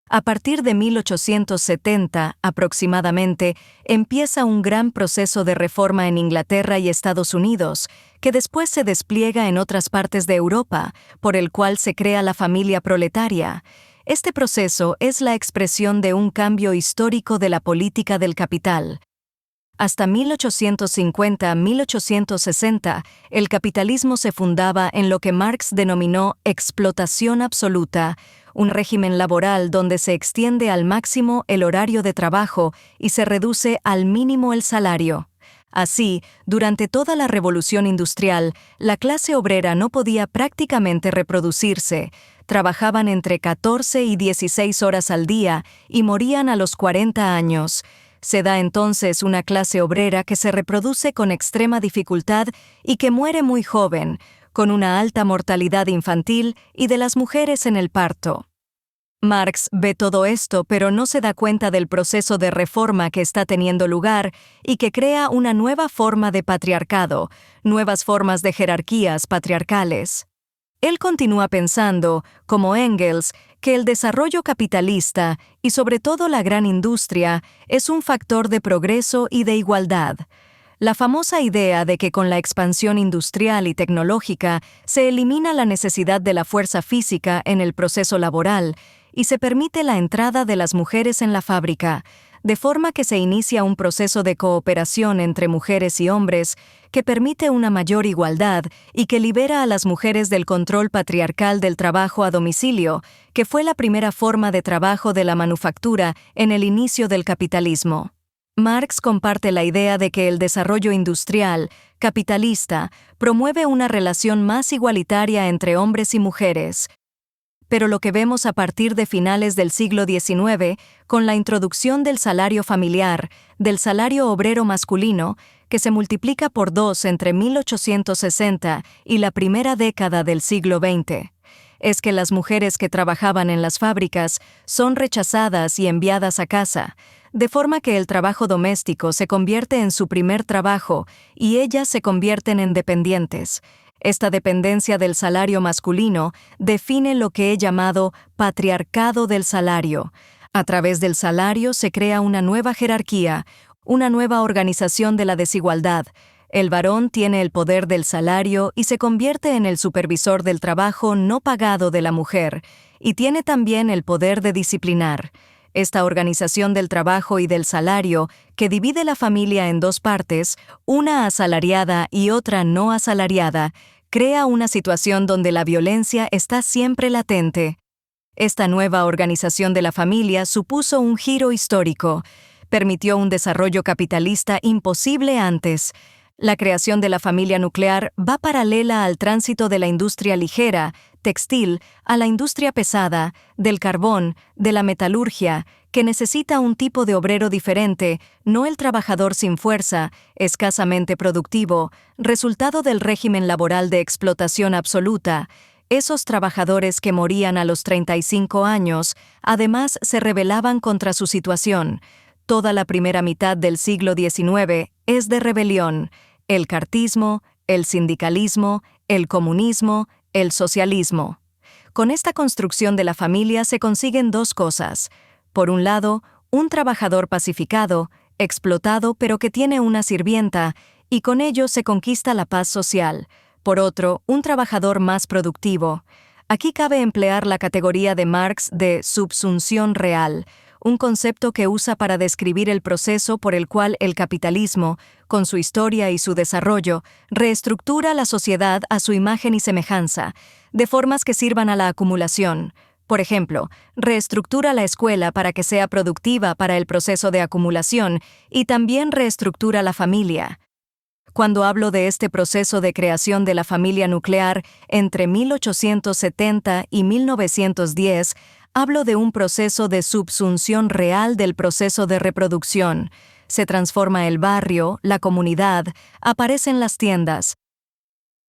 A partir de 1870, aproximadamente, empieza un gran proceso de reforma en Inglaterra y Estados Unidos, que después se despliega en otras partes de Europa, por el cual se crea la familia proletaria. Este proceso es la expresión de un cambio histórico de la política del capital. Hasta 1850-1860, el capitalismo se fundaba en lo que Marx denominó explotación absoluta, un régimen laboral donde se extiende al máximo el horario de trabajo y se reduce al mínimo el salario. Así, durante toda la revolución industrial, la clase obrera no podía prácticamente reproducirse. Trabajaban entre 14 y 16 horas al día y morían a los 40 años. Se da entonces una clase obrera que se reproduce con extrema dificultad y que muere muy joven, con una alta mortalidad infantil y de las mujeres en el parto. Marx ve todo esto, pero no se da cuenta del proceso de reforma que está teniendo lugar y que crea una nueva forma de patriarcado, nuevas formas de jerarquías patriarcales. Él continúa pensando, como Engels, que el desarrollo capitalista, y sobre todo la gran industria, es un factor de progreso y de igualdad. La famosa idea de que con la expansión industrial y tecnológica se elimina la necesidad de la fuerza física en el proceso laboral y se permite la entrada de las mujeres en la fábrica, de forma que se inicia un proceso de cooperación entre mujeres y hombres que permite una mayor igualdad y que libera a las mujeres del control patriarcal del trabajo a domicilio, que fue la primera forma de trabajo de la manufactura en el inicio del capitalismo. Marx comparte la idea de que el desarrollo industrial, capitalista, promueve una relación más igualitaria entre hombres y mujeres. Pero lo que vemos a partir de finales del siglo XIX, con la introducción del salario familiar, del salario obrero masculino, que se multiplica por 2 entre 1860 y la primera década del siglo XX, es que las mujeres que trabajaban en las fábricas son rechazadas y enviadas a casa, de forma que el trabajo doméstico se convierte en su primer trabajo y ellas se convierten en dependientes. Esta dependencia del salario masculino define lo que he llamado patriarcado del salario. A través del salario se crea una nueva jerarquía, una nueva organización de la desigualdad. El varón tiene el poder del salario y se convierte en el supervisor del trabajo no pagado de la mujer, y tiene también el poder de disciplinar. Esta organización del trabajo y del salario, que divide la familia en dos partes, una asalariada y otra no asalariada, crea una situación donde la violencia está siempre latente. Esta nueva organización de la familia supuso un giro histórico. Permitió un desarrollo capitalista imposible antes. La creación de la familia nuclear va paralela al tránsito de la industria ligera, textil, a la industria pesada, del carbón, de la metalurgia, que necesita un tipo de obrero diferente, no el trabajador sin fuerza, escasamente productivo, resultado del régimen laboral de explotación absoluta. Esos trabajadores que morían a los 35 años, además se rebelaban contra su situación. Toda la primera mitad del siglo XIX es de rebelión. El cartismo, el sindicalismo, el comunismo, el socialismo. Con esta construcción de la familia se consiguen dos cosas. Por un lado, un trabajador pacificado, explotado pero que tiene una sirvienta, y con ello se conquista la paz social. Por otro, un trabajador más productivo. Aquí cabe emplear la categoría de Marx de subsunción real, un concepto que usa para describir el proceso por el cual el capitalismo, con su historia y su desarrollo, reestructura la sociedad a su imagen y semejanza, de formas que sirvan a la acumulación. Por ejemplo, reestructura la escuela para que sea productiva para el proceso de acumulación y también reestructura la familia. Cuando hablo de este proceso de creación de la familia nuclear entre 1870 y 1910, hablo de un proceso de subsunción real del proceso de reproducción. Se transforma el barrio, la comunidad, aparecen las tiendas.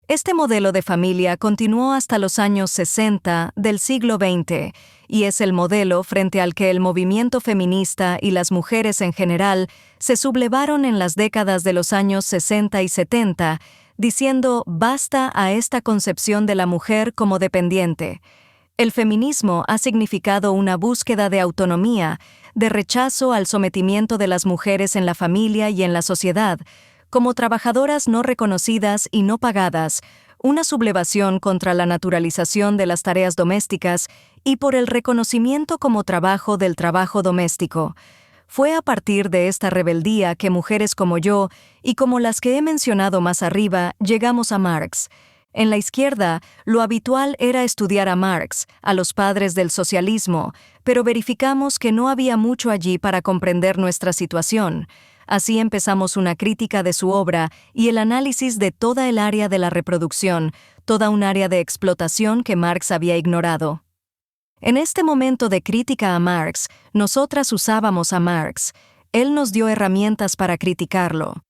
Este modelo de familia continuó hasta los años 60 del siglo XX y es el modelo frente al que el movimiento feminista y las mujeres en general se sublevaron en las décadas de los años 60 y 70, diciendo basta a esta concepción de la mujer como dependiente. El feminismo ha significado una búsqueda de autonomía, de rechazo al sometimiento de las mujeres en la familia y en la sociedad, como trabajadoras no reconocidas y no pagadas, una sublevación contra la naturalización de las tareas domésticas y por el reconocimiento como trabajo del trabajo doméstico. Fue a partir de esta rebeldía que mujeres como yo, y como las que he mencionado más arriba, llegamos a Marx. En la izquierda, lo habitual era estudiar a Marx, a los padres del socialismo, pero verificamos que no había mucho allí para comprender nuestra situación. Así empezamos una crítica de su obra y el análisis de toda el área de la reproducción, toda un área de explotación que Marx había ignorado. En este momento de crítica a Marx, nosotras usábamos a Marx. Él nos dio herramientas para criticarlo.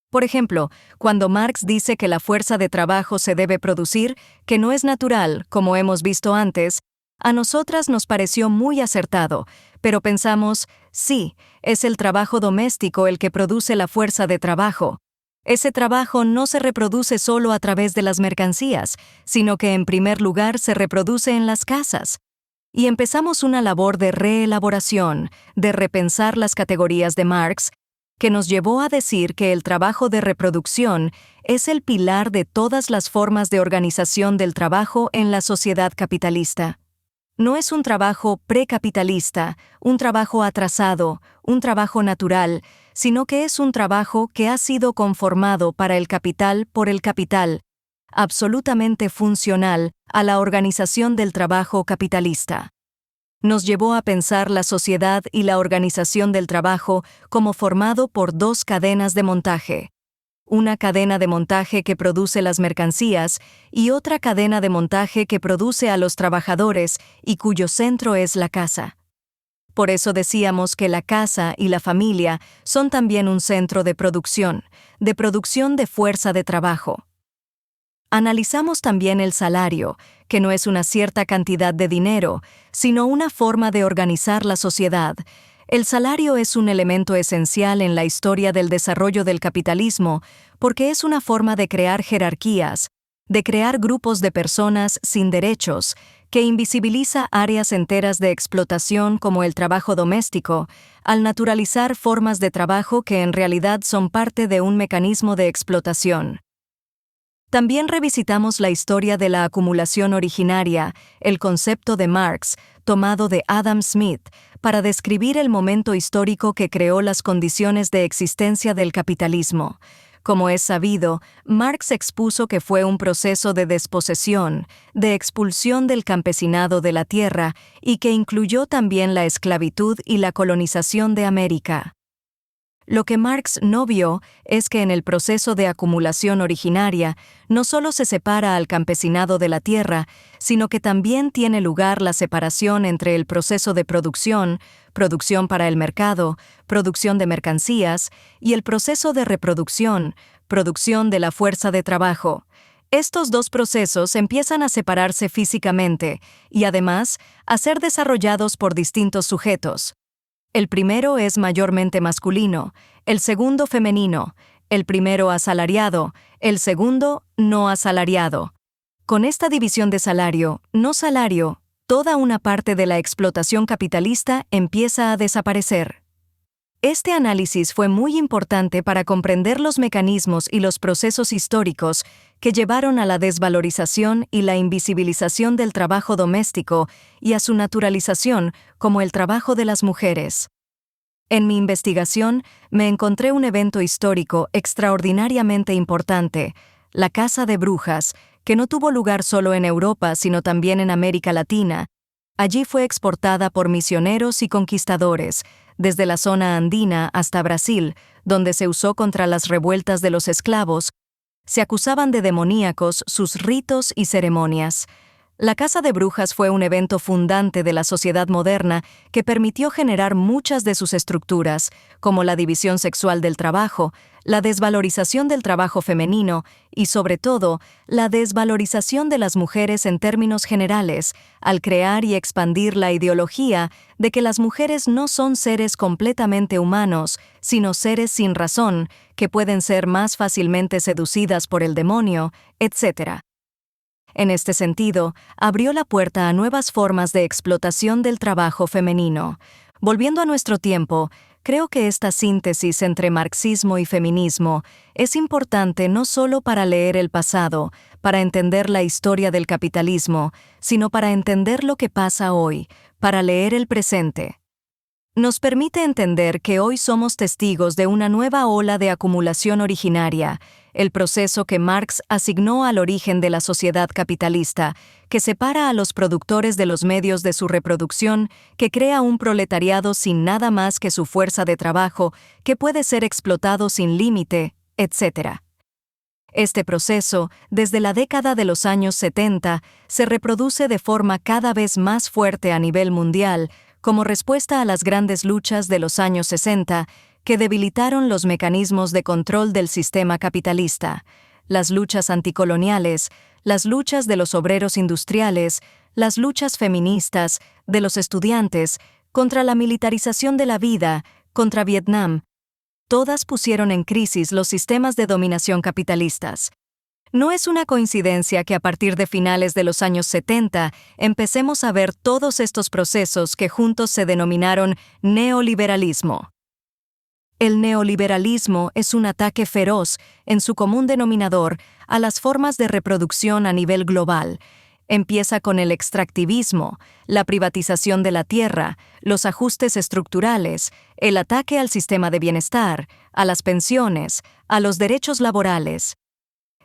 Por ejemplo, cuando Marx dice que la fuerza de trabajo se debe producir, que no es natural, como hemos visto antes, a nosotras nos pareció muy acertado, pero pensamos, sí, es el trabajo doméstico el que produce la fuerza de trabajo. Ese trabajo no se reproduce solo a través de las mercancías, sino que en primer lugar se reproduce en las casas. Y empezamos una labor de reelaboración, de repensar las categorías de Marx, que nos llevó a decir que el trabajo de reproducción es el pilar de todas las formas de organización del trabajo en la sociedad capitalista. No es un trabajo precapitalista, un trabajo atrasado, un trabajo natural, sino que es un trabajo que ha sido conformado para el capital por el capital, absolutamente funcional a la organización del trabajo capitalista. Nos llevó a pensar la sociedad y la organización del trabajo como formado por dos cadenas de montaje. Una cadena de montaje que produce las mercancías y otra cadena de montaje que produce a los trabajadores y cuyo centro es la casa. Por eso decíamos que la casa y la familia son también un centro de producción de fuerza de trabajo. Analizamos también el salario, que no es una cierta cantidad de dinero, sino una forma de organizar la sociedad. El salario es un elemento esencial en la historia del desarrollo del capitalismo porque es una forma de crear jerarquías, de crear grupos de personas sin derechos, que invisibiliza áreas enteras de explotación como el trabajo doméstico, al naturalizar formas de trabajo que en realidad son parte de un mecanismo de explotación. También revisitamos la historia de la acumulación originaria, el concepto de Marx, tomado de Adam Smith, para describir el momento histórico que creó las condiciones de existencia del capitalismo. Como es sabido, Marx expuso que fue un proceso de desposesión, de expulsión del campesinado de la tierra y que incluyó también la esclavitud y la colonización de América. Lo que Marx no vio es que en el proceso de acumulación originaria no solo se separa al campesinado de la tierra, sino que también tiene lugar la separación entre el proceso de producción para el mercado, producción de mercancías, y el proceso de reproducción, producción de la fuerza de trabajo. Estos dos procesos empiezan a separarse físicamente y además a ser desarrollados por distintos sujetos. El primero es mayormente masculino, el segundo femenino, el primero asalariado, el segundo no asalariado. Con esta división de salario, no salario, toda una parte de la explotación capitalista empieza a desaparecer. Este análisis fue muy importante para comprender los mecanismos y los procesos históricos que llevaron a la desvalorización y la invisibilización del trabajo doméstico y a su naturalización como el trabajo de las mujeres. En mi investigación me encontré un evento histórico extraordinariamente importante, la Caza de Brujas, que no tuvo lugar solo en Europa sino también en América Latina. Allí fue exportada por misioneros y conquistadores, desde la zona andina hasta Brasil, donde se usó contra las revueltas de los esclavos. Se acusaban de demoníacos sus ritos y ceremonias. La caza de brujas fue un evento fundante de la sociedad moderna que permitió generar muchas de sus estructuras, como la división sexual del trabajo, la desvalorización del trabajo femenino y, sobre todo, la desvalorización de las mujeres en términos generales, al crear y expandir la ideología de que las mujeres no son seres completamente humanos, sino seres sin razón, que pueden ser más fácilmente seducidas por el demonio, etc. En este sentido, abrió la puerta a nuevas formas de explotación del trabajo femenino. Volviendo a nuestro tiempo, creo que esta síntesis entre marxismo y feminismo es importante no solo para leer el pasado, para entender la historia del capitalismo, sino para entender lo que pasa hoy, para leer el presente. Nos permite entender que hoy somos testigos de una nueva ola de acumulación originaria, el proceso que Marx asignó al origen de la sociedad capitalista, que separa a los productores de los medios de su reproducción, que crea un proletariado sin nada más que su fuerza de trabajo, que puede ser explotado sin límite, etc. Este proceso, desde la década de los años 70, se reproduce de forma cada vez más fuerte a nivel mundial, como respuesta a las grandes luchas de los años 60, que debilitaron los mecanismos de control del sistema capitalista, las luchas anticoloniales, las luchas de los obreros industriales, las luchas feministas, de los estudiantes, contra la militarización de la vida, contra Vietnam. Todas pusieron en crisis los sistemas de dominación capitalistas. No es una coincidencia que a partir de finales de los años 70 empecemos a ver todos estos procesos que juntos se denominaron neoliberalismo. El neoliberalismo es un ataque feroz, en su común denominador, a las formas de reproducción a nivel global. Empieza con el extractivismo, la privatización de la tierra, los ajustes estructurales, el ataque al sistema de bienestar, a las pensiones, a los derechos laborales.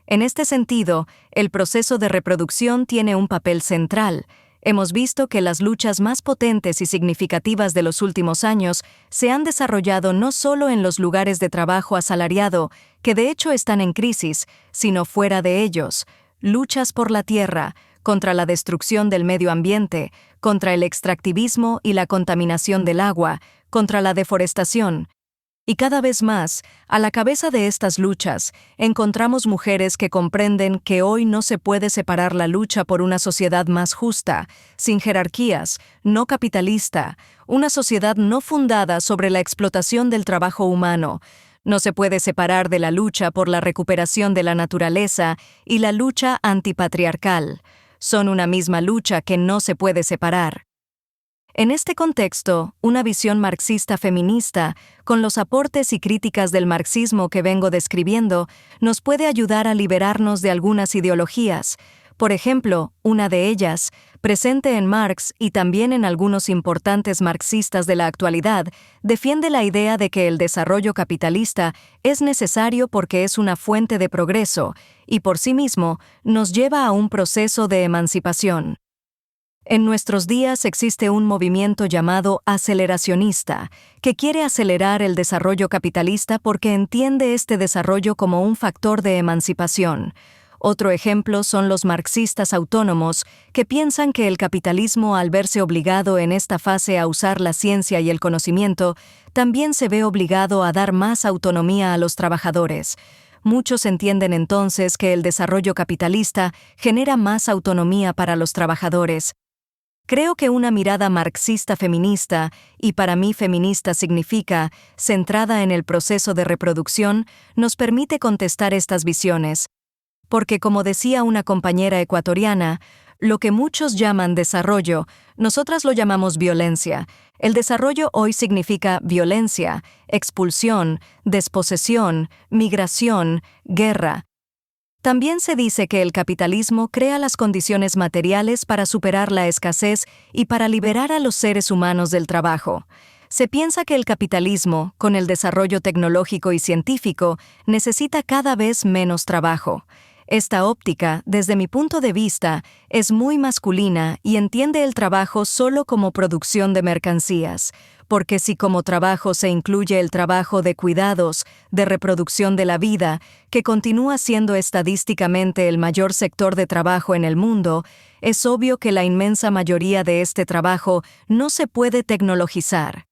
En este sentido, el proceso de reproducción tiene un papel central. Hemos visto que las luchas más potentes y significativas de los últimos años se han desarrollado no solo en los lugares de trabajo asalariado, que de hecho están en crisis, sino fuera de ellos. Luchas por la tierra, contra la destrucción del medio ambiente, contra el extractivismo y la contaminación del agua, contra la deforestación. Y cada vez más, a la cabeza de estas luchas, encontramos mujeres que comprenden que hoy no se puede separar la lucha por una sociedad más justa, sin jerarquías, no capitalista, una sociedad no fundada sobre la explotación del trabajo humano. No se puede separar de la lucha por la recuperación de la naturaleza y la lucha antipatriarcal. Son una misma lucha que no se puede separar. En este contexto, una visión marxista feminista, con los aportes y críticas del marxismo que vengo describiendo, nos puede ayudar a liberarnos de algunas ideologías. Por ejemplo, una de ellas, presente en Marx y también en algunos importantes marxistas de la actualidad, defiende la idea de que el desarrollo capitalista es necesario porque es una fuente de progreso y por sí mismo nos lleva a un proceso de emancipación. En nuestros días existe un movimiento llamado aceleracionista, que quiere acelerar el desarrollo capitalista porque entiende este desarrollo como un factor de emancipación. Otro ejemplo son los marxistas autónomos, que piensan que el capitalismo, al verse obligado en esta fase a usar la ciencia y el conocimiento, también se ve obligado a dar más autonomía a los trabajadores. Muchos entienden entonces que el desarrollo capitalista genera más autonomía para los trabajadores. Creo que una mirada marxista feminista, y para mí feminista significa, centrada en el proceso de reproducción, nos permite contestar estas visiones. Porque como decía una compañera ecuatoriana, lo que muchos llaman desarrollo, nosotras lo llamamos violencia. El desarrollo hoy significa violencia, expulsión, desposesión, migración, guerra. También se dice que el capitalismo crea las condiciones materiales para superar la escasez y para liberar a los seres humanos del trabajo. Se piensa que el capitalismo, con el desarrollo tecnológico y científico, necesita cada vez menos trabajo. Esta óptica, desde mi punto de vista, es muy masculina y entiende el trabajo solo como producción de mercancías, porque si como trabajo se incluye el trabajo de cuidados, de reproducción de la vida, que continúa siendo estadísticamente el mayor sector de trabajo en el mundo, es obvio que la inmensa mayoría de este trabajo no se puede tecnologizar.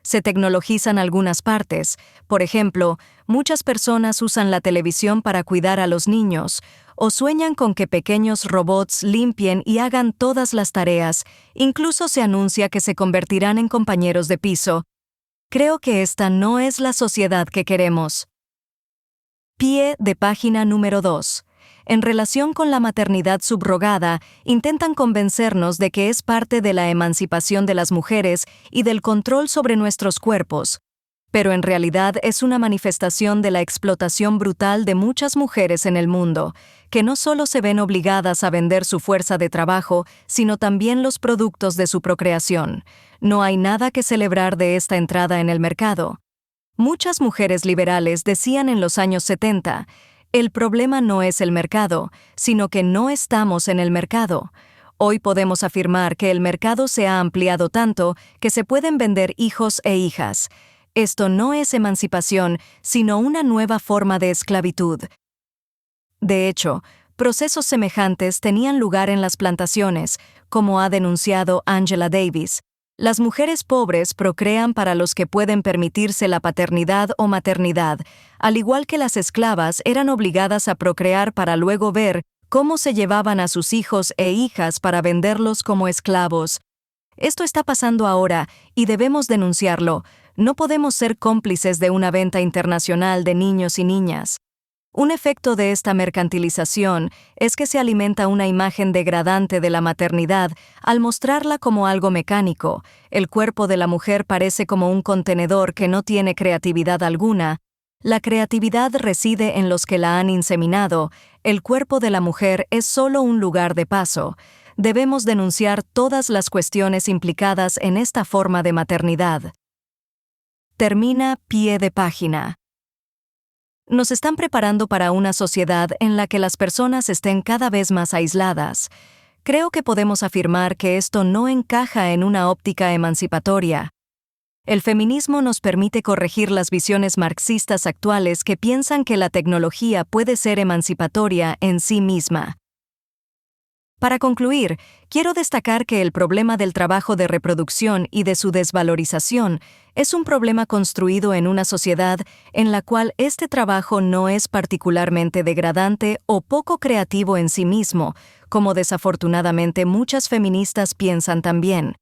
Se tecnologizan algunas partes. Por ejemplo, muchas personas usan la televisión para cuidar a los niños, o sueñan con que pequeños robots limpien y hagan todas las tareas. Incluso se anuncia que se convertirán en compañeros de piso. Creo que esta no es la sociedad que queremos. Pie de página número 2. en relación con la maternidad subrogada, intentan convencernos de que es parte de la emancipación de las mujeres y del control sobre nuestros cuerpos, pero en realidad es una manifestación de la explotación brutal de muchas mujeres en el mundo, que no solo se ven obligadas a vender su fuerza de trabajo, sino también los productos de su procreación. No hay nada que celebrar de esta entrada en el mercado. Muchas mujeres liberales decían en los años 70, el problema no es el mercado, sino que no estamos en el mercado. Hoy podemos afirmar que el mercado se ha ampliado tanto que se pueden vender hijos e hijas. Esto no es emancipación, sino una nueva forma de esclavitud. De hecho, procesos semejantes tenían lugar en las plantaciones, como ha denunciado Angela Davis. Las mujeres pobres procrean para los que pueden permitirse la paternidad o maternidad, al igual que las esclavas eran obligadas a procrear para luego ver cómo se llevaban a sus hijos e hijas para venderlos como esclavos. Esto está pasando ahora y debemos denunciarlo. No podemos ser cómplices de una venta internacional de niños y niñas. Un efecto de esta mercantilización es que se alimenta una imagen degradante de la maternidad al mostrarla como algo mecánico. El cuerpo de la mujer parece como un contenedor que no tiene creatividad alguna. La creatividad reside en los que la han inseminado. El cuerpo de la mujer es solo un lugar de paso. Debemos denunciar todas las cuestiones implicadas en esta forma de maternidad. Termina pie de página. Nos están preparando para una sociedad en la que las personas estén cada vez más aisladas. Creo que podemos afirmar que esto no encaja en una óptica emancipatoria. El feminismo nos permite corregir las visiones marxistas actuales que piensan que la tecnología puede ser emancipatoria en sí misma. Para concluir, quiero destacar que el problema del trabajo de reproducción y de su desvalorización es un problema construido en una sociedad en la cual este trabajo no es particularmente degradante o poco creativo en sí mismo, como desafortunadamente muchas feministas piensan también.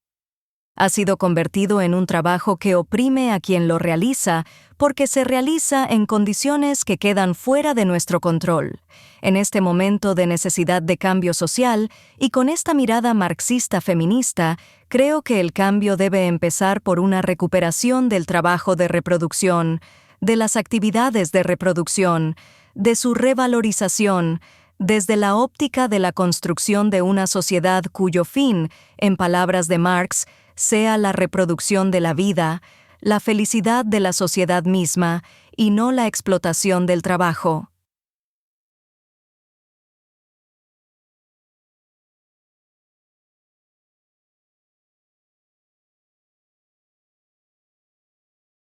Ha sido convertido en un trabajo que oprime a quien lo realiza porque se realiza en condiciones que quedan fuera de nuestro control. En este momento de necesidad de cambio social y con esta mirada marxista feminista, creo que el cambio debe empezar por una recuperación del trabajo de reproducción, de las actividades de reproducción, de su revalorización, desde la óptica de la construcción de una sociedad cuyo fin, en palabras de Marx, sea la reproducción de la vida, la felicidad de la sociedad misma y no la explotación del trabajo.